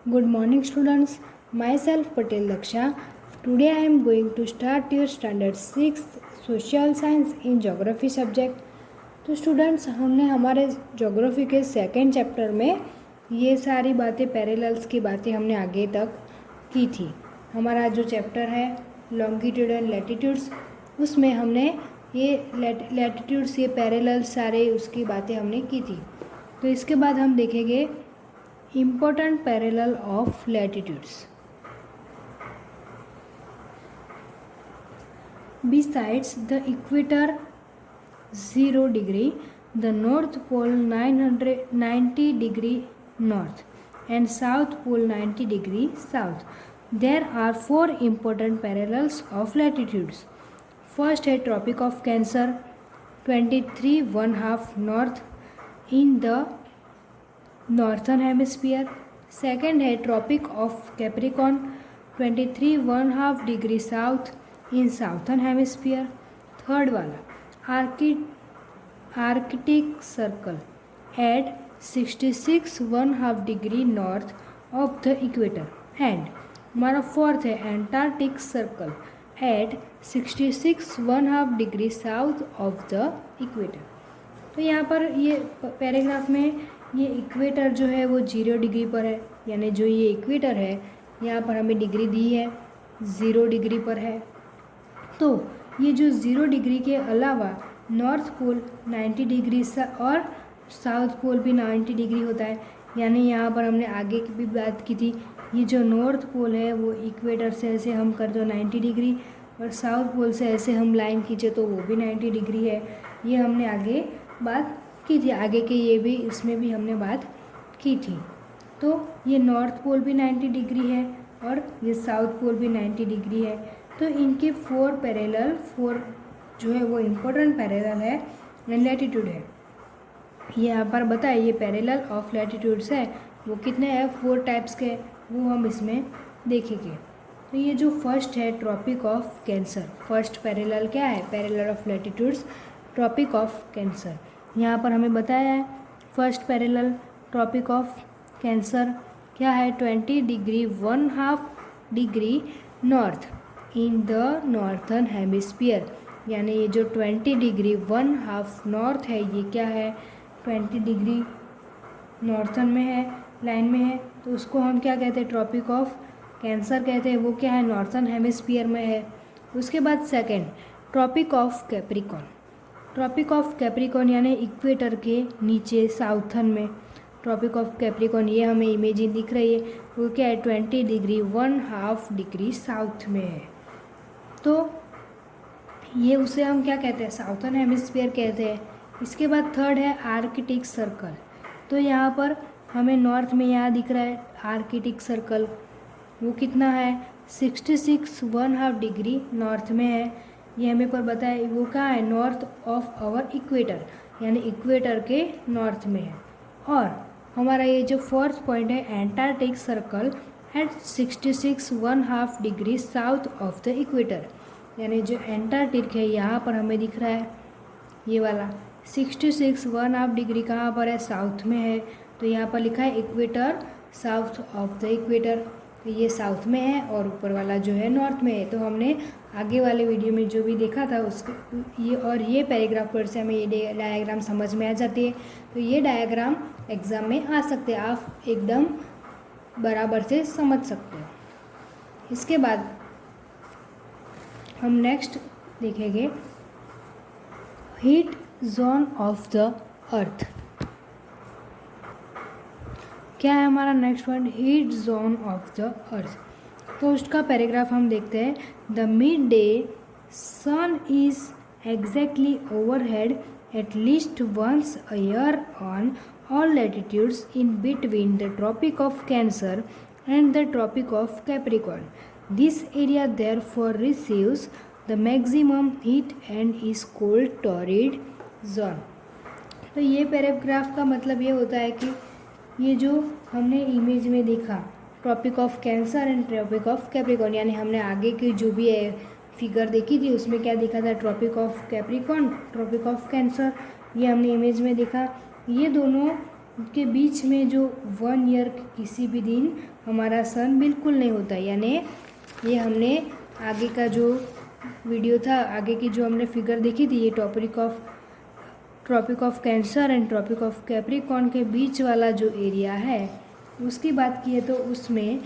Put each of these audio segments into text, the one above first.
Good morning, students. Myself Patel Laksha. Today I am going to start your standard 6th social science in geography subject. तो students हमने हमारे geography के second chapter में ये सारी बातें पैरेलल्स की बातें हमने आगे तक की थी। हमारा जो चैप्टर है लॉन्गिट्यूड एंड लैटिट्यूड्स, उसमें हमने ये लैटिट्यूड्स ये पैरेलल्स सारे उसकी बातें हमने की थी। तो इसके बाद हम देखेंगे important parallel of latitudes. Besides the equator 0 degree, the North Pole 990 degree north and South Pole 90 degree south, there are 4 important parallels of latitudes. First है Tropic of Cancer 23½ north in the northern hemisphere. Second है tropic of capricorn 23½ degree south in southern hemisphere. Third वाला arctic circle at 66½ degree north of the equator. And हमारा fourth है antarctic circle at 66½ degree south of the equator. तो यहाँ पर ये paragraph में ये इक्वेटर जो है वो 0 डिग्री पर है, यानी जो ये इक्वेटर है यहाँ पर हमें डिग्री दी है 0 डिग्री पर है। तो ये जो 0 डिग्री के अलावा नॉर्थ पोल 90 डिग्री और साउथ पोल भी 90 डिग्री होता है, यानी यहाँ पर हमने आगे की भी बात की थी। ये जो नॉर्थ पोल है वो इक्वेटर से ऐसे हम कर दो 90 डिग्री और साउथ पोल से ऐसे हम लाइन खींचे तो वो भी 90 डिग्री है। ये हमने आगे बात की थी, आगे के ये भी इसमें भी हमने बात की थी। तो ये नॉर्थ पोल भी 90 डिग्री है और ये साउथ पोल भी 90 डिग्री है। तो इनके 4 जो है वो इम्पोर्टेंट पैरेलल है एंड लैटिट्यूड है। ये यहाँ पर बताए ये पैरेलल ऑफ लैटिट्यूड्स है वो कितने हैं 4 टाइप्स के, वो हम इसमें देखेंगे। तो ये जो फर्स्ट है tropic of cancer, first parallel क्या है parallel of latitudes tropic of cancer. यहाँ पर हमें बताया है first parallel tropic of cancer क्या है 20½ degree north in the northern hemisphere, यानी ये जो 20½ नॉर्थ है ये क्या है 20 डिग्री नॉर्थर्न में है, लाइन में है, तो उसको हम क्या कहते हैं ट्रॉपिक ऑफ कैंसर कहते हैं, वो क्या है नॉर्थर्न हेमिस्फीयर में है। उसके बाद second tropic of capricorn, tropic of capricorn यानी इक्वेटर के नीचे साउथर्न में ट्रॉपिक ऑफ कैप्रिकॉन, ये हमें इमेज दिख रही है, वो क्या है 20½ डिग्री साउथ में है। तो ये उसे हम क्या कहते हैं साउथर्न हेमिस्फीयर कहते हैं। इसके बाद थर्ड है आर्कटिक सर्कल, तो यहाँ पर हमें नॉर्थ में यहाँ दिख रहा है आर्कटिक सर्कल, वो कितना है 66½ डिग्री नॉर्थ में है। ये हमें पर बताया वो कहाँ है नॉर्थ ऑफ आवर इक्वेटर, यानी इक्वेटर के नॉर्थ में है। और हमारा ये जो फोर्थ पॉइंट है antarctic circle at 66½ degree south of the equator, यानी जो एंटार्क्टिक है यहाँ पर हमें दिख रहा है ये वाला 66½ डिग्री कहाँ पर है साउथ में है। तो यहाँ पर लिखा है equator south of the equator, तो ये साउथ में है और ऊपर वाला जो है नॉर्थ में है। तो हमने आगे वाले वीडियो में जो भी देखा था उसके ये पैराग्राफ पर से हमें ये डायग्राम समझ में आ जाती है। तो ये डायग्राम एग्ज़ाम में आ सकते हैं, आप एकदम बराबर से समझ सकते हो। इसके बाद हम नेक्स्ट देखेंगे heat zone of the earth. क्या है हमारा next point heat zone of the earth. तो उसका पैराग्राफ हम देखते हैं the mid day sun is exactly overhead at least once a year on all latitudes in between the tropic of cancer and the tropic of capricorn. This area therefore receives the maximum heat and is called torrid zone. तो ये paragraph का मतलब ये होता है कि ये जो हमने इमेज में देखा tropic of cancer and tropic of capricorn, यानी हमने आगे की जो भी फिगर देखी थी उसमें क्या देखा था tropic of capricorn tropic of cancer, ये हमने इमेज में देखा। ये दोनों के बीच में जो 1 ईयर किसी भी दिन हमारा सन बिल्कुल नहीं होता। यानी ये हमने आगे का जो वीडियो था, आगे की जो हमने फिगर देखी थी, ये tropic of cancer and tropic of capricorn के बीच वाला जो एरिया है उसकी बात की है, तो उसमें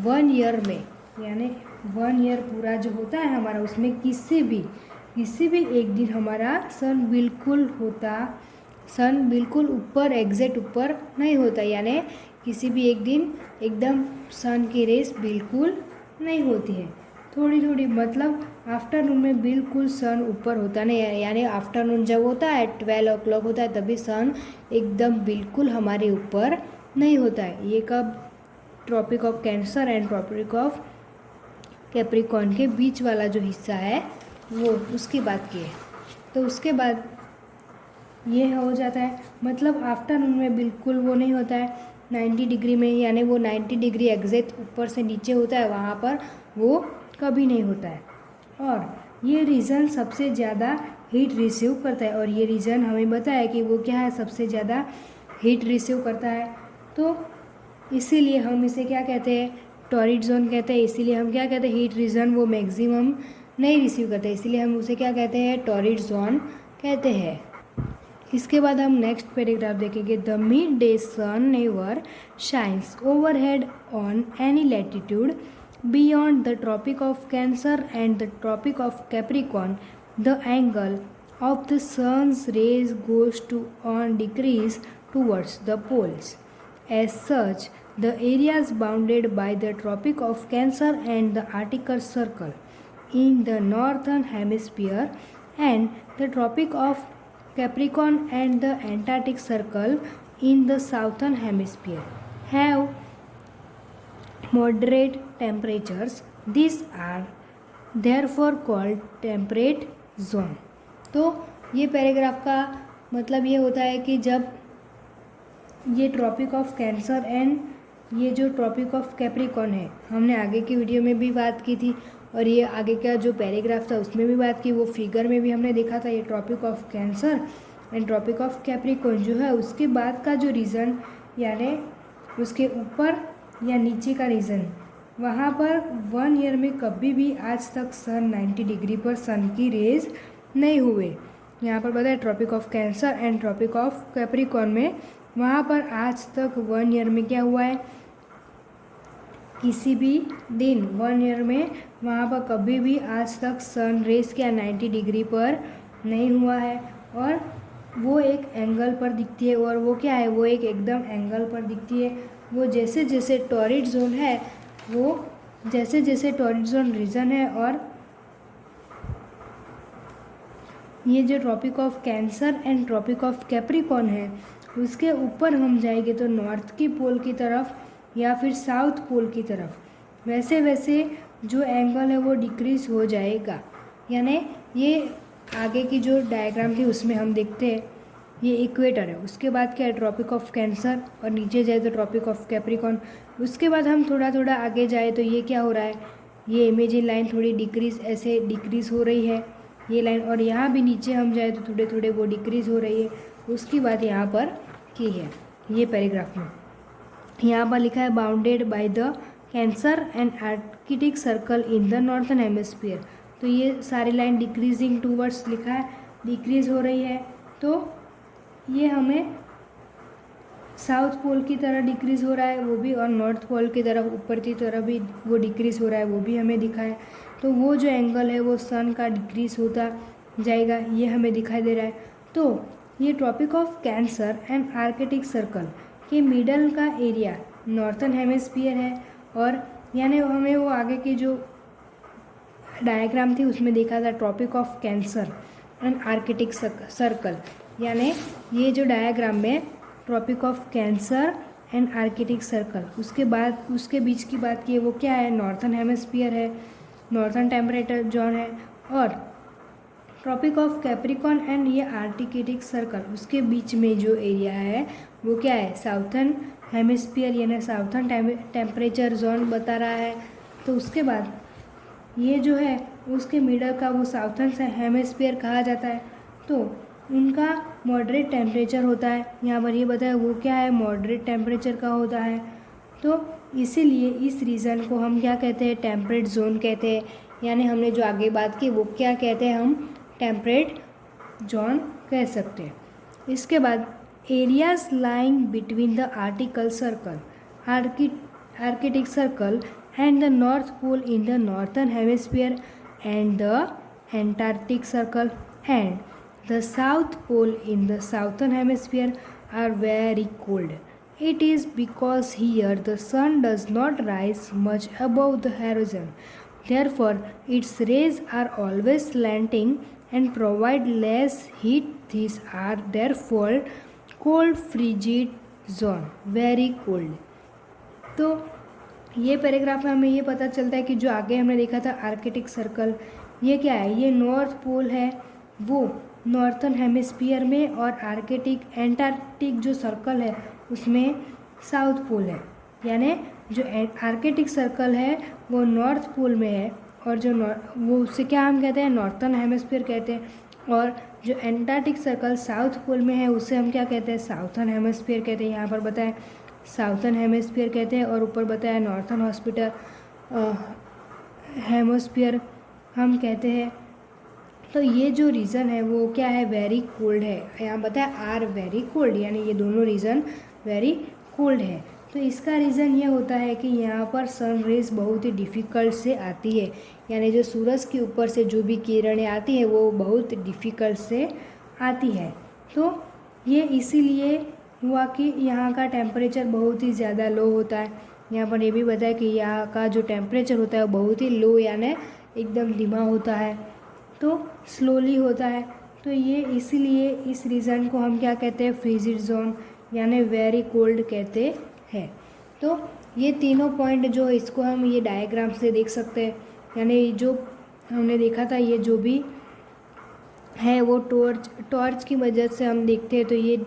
1 ईयर में, यानी 1 ईयर पूरा जो होता है हमारा, उसमें किसी भी एक दिन हमारा सन बिल्कुल ऊपर, एग्जैक्ट ऊपर नहीं होता। यानी किसी भी एक दिन एकदम सन की रेस बिल्कुल नहीं होती है, थोड़ी थोड़ी, मतलब आफ्टरनून में बिल्कुल सन ऊपर होता नहीं है। यानी आफ्टरनून जब होता है 12 o'clock होता है, तभी सन एकदम बिल्कुल हमारे ऊपर नहीं होता है। ये कब? Tropic of cancer and tropic of capricorn के बीच वाला जो हिस्सा है वो, उसकी बात की है। तो उसके बाद ये हो जाता है, मतलब आफ्टरनून में बिल्कुल वो नहीं होता है 90 डिग्री में, यानी वो 90 डिग्री एग्जैक्ट ऊपर से नीचे होता है, वहाँ पर वो कभी नहीं होता है। और ये रीजन सबसे ज़्यादा हीट रिसीव करता है, और ये रीजन हमें बताया कि वो क्या है, सबसे ज़्यादा हीट रिसीव करता है। तो इसीलिए हम इसे क्या कहते हैं? टॉरिड जोन कहते हैं। इसीलिए हम क्या कहते हैं? हीट रीजन वो मैक्सिमम नहीं रिसीव करते, इसीलिए हम उसे क्या कहते हैं? टॉरिड जोन कहते हैं। इसके बाद हम नेक्स्ट पैराग्राफ देखेंगे। The mid day sun never shines overhead on any latitude beyond the tropic of cancer and the tropic of capricorn. The angle of the sun's rays goes to on decrease towards the poles. As such, the areas bounded by the Tropic of Cancer and the Arctic Circle in the northern hemisphere and the Tropic of Capricorn and the Antarctic Circle in the southern hemisphere have moderate temperatures. These are therefore called temperate zone. तो ये paragraph का मतलब ये होता है कि जब ये ट्रॉपिक ऑफ कैंसर एंड ये जो ट्रॉपिक ऑफ कैप्रिकॉर्न है, हमने आगे की वीडियो में भी बात की थी, और ये आगे का जो पैराग्राफ था उसमें भी बात की, वो फिगर में भी हमने देखा था। ये tropic of cancer and tropic of capricorn जो है, उसके बाद का जो रीजन, यानी उसके ऊपर या नीचे का रीजन, वहाँ पर 1 ईयर में कभी भी आज तक सन 90 डिग्री पर सन की रेज नहीं हुए। यहाँ पर बताया tropic of cancer and tropic of capricorn में, वहाँ पर आज तक 1 ईयर में क्या हुआ है? किसी भी दिन 1 ईयर में वहाँ पर कभी भी आज तक सन रेस क्या 90 डिग्री पर नहीं हुआ है, और वो एक एंगल पर दिखती है। और वो क्या है? वो एक एकदम एंगल पर दिखती है। वो जैसे जैसे टॉरिड जोन है, वो जैसे जैसे टॉरिड जोन रीजन है, और ये जो tropic of cancer and tropic of capricorn है, उसके ऊपर हम जाएंगे तो नॉर्थ की पोल की तरफ या फिर साउथ पोल की तरफ, वैसे वैसे जो एंगल है वो डिक्रीज हो जाएगा। यानी ये आगे की जो डायग्राम थी उसमें हम देखते हैं ये इक्वेटर है, उसके बाद क्या है? ट्रॉपिक ऑफ कैंसर, और नीचे जाए तो ट्रॉपिक ऑफ कैप्रिकॉर्न। उसके बाद हम थोड़ा थोड़ा आगे जाए तो ये क्या हो रहा है? ये इमेजिन लाइन थोड़ी डिक्रीज, ऐसे डिक्रीज हो रही है ये लाइन, और यहाँ भी नीचे हम जाए तो थोड़े थोड़े वो डिक्रीज हो रही है। उसकी बात यहाँ पर की है ये पैराग्राफ में। यहाँ पर लिखा है bounded by the cancer and arctic circle in the northern hemisphere. तो ये सारी लाइन डिक्रीजिंग टूवर्ड्स लिखा है, डिक्रीज हो रही है। तो ये हमें साउथ पोल की तरह डिक्रीज़ हो रहा है वो भी, और नॉर्थ पोल की तरफ ऊपर की तरफ भी वो डिक्रीज़ हो रहा है वो भी हमें दिखा है। तो वो जो एंगल है वो सन का डिक्रीज़ होता जाएगा, ये हमें दिखाई दे रहा है। तो ये tropic of cancer and arctic circle के मिडल का एरिया नॉर्थन हेमिस्फीयर है, और यानी हमें वो आगे की जो डायग्राम थी उसमें देखा था tropic of cancer and arctic circle, यानी ये जो डायग्राम में tropic of cancer and arctic circle, उसके बाद उसके बीच की बात की है वो क्या है? नॉर्थन हेमिस्फीयर है, नॉर्थन टेम्परेचर जोन है। और ट्रॉपिक ऑफ कैप्रिकॉर्न एंड ये आर्कटिक सर्कल, उसके बीच में जो एरिया है वो क्या है? साउथर्न हेमिस्फीयर, यानी साउथर्न टेम्परेचर जोन बता रहा है। तो उसके बाद ये जो है उसके मिडल का वो साउथर्न हेमिस्फीयर कहा जाता है। तो उनका मॉडरेट टेम्परेचर होता है। यहाँ पर ये बताया वो क्या है, मॉडरेट टेम्परेचर का होता है। तो इसीलिए इस रीजन को हम क्या कहते हैं, टेम्परेट जोन कहते हैं। यानी हमने जो आगे बात की वो क्या कहते हैं, हम टेम्परेट जोन कह सकते हैं। इसके बाद areas lying between the article circle arctic circle and the north pole in the northern hemisphere and the antarctic circle and the south pole in the southern hemisphere are very cold. It is because here the sun does not rise much above the horizon. Therefore, its rays are always slanting and provide less heat. These are therefore cold frigid zone. Very cold. तो ये paragraph में हमें ये पता चलता है कि जो आगे हमने देखा था आर्कटिक सर्कल, ये क्या है, ये नॉर्थ पोल है वो नॉर्थर्न हेमिस्फीयर में, और आर्कटिक एंटार्क्टिक जो सर्कल है उसमें साउथ पोल है। यानी जो आर्कटिक सर्कल है वो नॉर्थ पोल में है, और जो वो उससे क्या हम कहते हैं, नॉर्थर्न हेमिस्फीयर कहते हैं, और जो एंटार्क्टिक सर्कल साउथ पोल में है उसे हम क्या कहते हैं, साउथर्न हेमिस्फीयर कहते हैं। यहाँ पर बताएं साउथर्न हेमिस्फीयर कहते हैं, और ऊपर बताया नॉर्थर्न हेमिस्फीयर हम कहते हैं। तो ये जो रीज़न है वो क्या है, वेरी कोल्ड है। यहाँ बताया आर वेरी कोल्ड, यानी ये दोनों रीज़न वेरी कोल्ड है। तो इसका रीज़न ये होता है कि यहाँ पर सन रेज बहुत ही डिफ़िकल्ट से आती है, यानी जो सूरज के ऊपर से जो भी किरणें आती हैं वो बहुत डिफ़िकल्ट से आती है। तो ये इसीलिए हुआ कि यहाँ का टेम्परेचर बहुत ही ज़्यादा लो होता है। यहाँ पर ये भी बताया कि यहाँ का जो टेम्परेचर होता है वो बहुत ही लो, यानी एकदम धीमा होता है, तो स्लोली होता है। तो ये इसीलिए इस रीज़न को हम क्या कहते हैं, फ्रीजिड जोन यानी वेरी कोल्ड कहते हैं। तो ये तीनों पॉइंट जो इसको हम ये डायग्राम से देख सकते हैं, यानी जो हमने देखा था ये जो भी है वो टॉर्च की वजह से हम देखते हैं। तो ये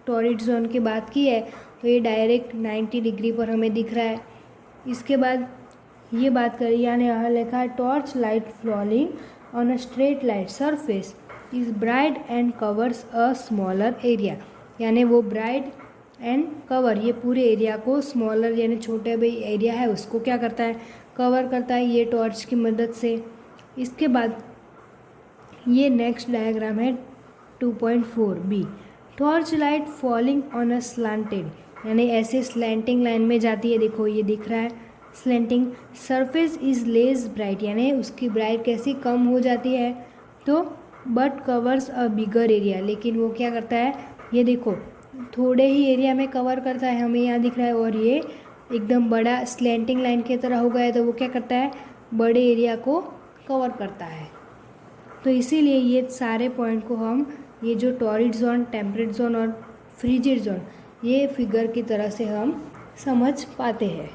टॉरिड जोन की बात की है तो ये डायरेक्ट 90 डिग्री पर हमें दिख रहा है। इसके बाद ये बात करें, यानी यहाँ लिखा है torch light falling on a straight light surface is bright and covers a smaller area, यानी वो ब्राइट एंड कवर ये पूरे एरिया को, स्मॉलर यानी छोटे भाई एरिया है उसको क्या करता है, कवर करता है ये टॉर्च की मदद से। इसके बाद ये नेक्स्ट डायग्राम है 2.4b, torch light falling on a slanted, यानी ऐसे स्लैंटिंग लाइन में जाती है। देखो ये दिख रहा है slanting, surface is less bright, यानी उसकी ब्राइट कैसी कम हो जाती है, तो but covers a bigger area, लेकिन वो क्या करता है, ये देखो थोड़े ही एरिया में कवर करता है, हमें यहाँ दिख रहा है, और ये एकदम बड़ा स्लैंटिंग लाइन की तरह हो गया है तो वो क्या करता है, बड़े एरिया को कवर करता है। तो इसीलिए ये सारे पॉइंट को हम ये जो टॉरिड जोन, टेम्परेट जोन और फ्रीजिड जोन ये फिगर की तरह से हम समझ पाते हैं।